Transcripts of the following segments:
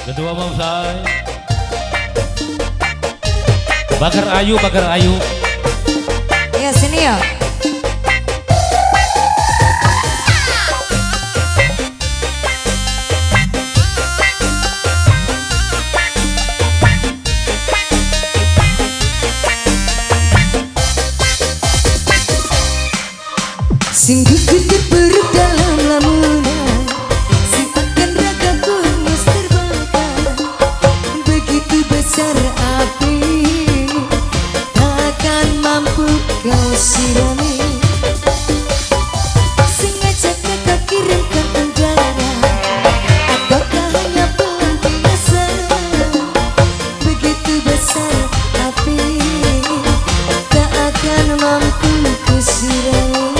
Kedua mau say. Bakar ayu, bakar ayu. Ya sini ya. Singguh kutip beruk dalam lamunan, sifatkan ragaku mus terbakar. Begitu besar api, takkan mampu kau sirami. Sengaja kau kirimkan undangan, ataukah hanya pelampiasan? Begitu besar api, tak akan mampu ku sirami.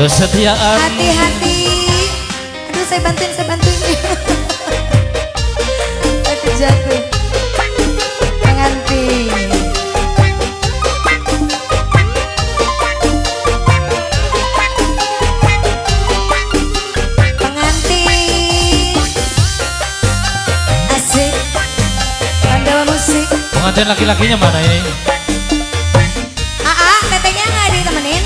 Kesetiaan. Hati-hati. Aduh saya bantuin, saya bantuin. Aku jatuh. Pengantin. Pengantin. Asik. Pandawa musik. Pengantin laki-lakinya mana ini? Tetenya nggak ditemenin?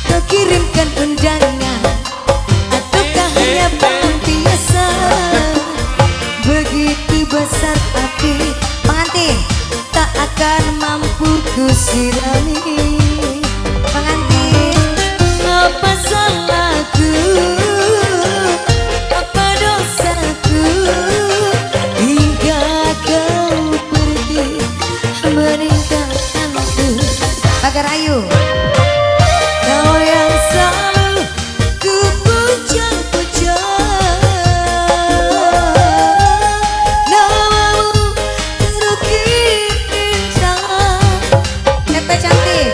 Kau kirimkan undangan, ataukah hanya pelampiasan? Begitu besar api, Pengantin. tak akan mampu ku sirami. Pengantin. Apa salahku? Apa dosaku? Hingga kau pergi meninggalkanku. Bakar ayu. Kau yang selalu ku puja-puja, namamu terukir indah. Tete cantik.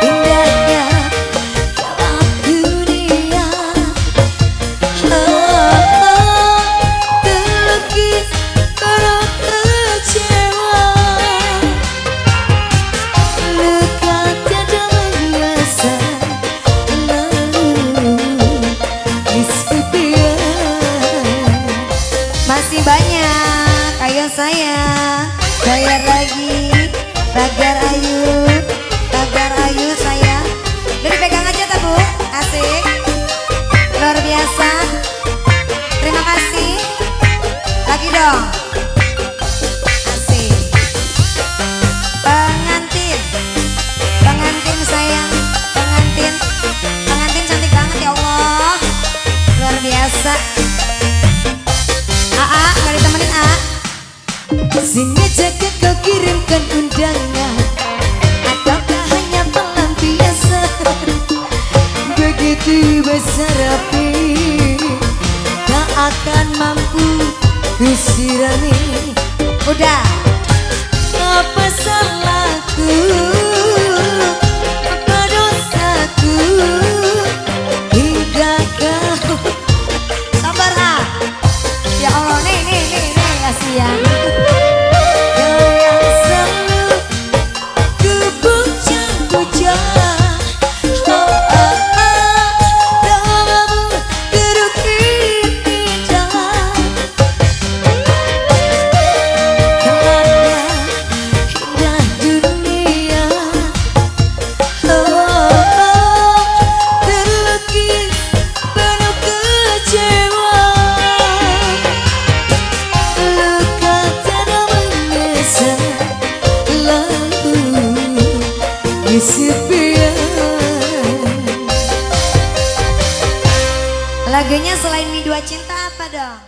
Indahnya dalam dunia, terlukis penuh kecewa. Luka tiada biasa, lalu kesepian. Masih banyak. Ayo saya bayar lagi. Bakar ayu. Bakar ayu saya. Udah dipegang aja tak Bu? Asik. Luar biasa. Terima kasih. Lagi dong. Asik. Pengantin. Pengantin sayang. Pengantin. Pengantin cantik banget ya Allah. Luar biasa. Nggak ditemenin Sengaja kau kirimkan undangan, ataukah hanya pelampiasan? Begitu besar api, tak akan mampu ku sirami. Udah. Apa salahku? Apa dosaku? Hingga kau Sabar Ya Allah nih kasihan. Kau yang selalu ku puja-puja, namamu terukir indah. Kelana indah dunia, kesepian. Lagunya selain Mi Dua Cinta apa dong?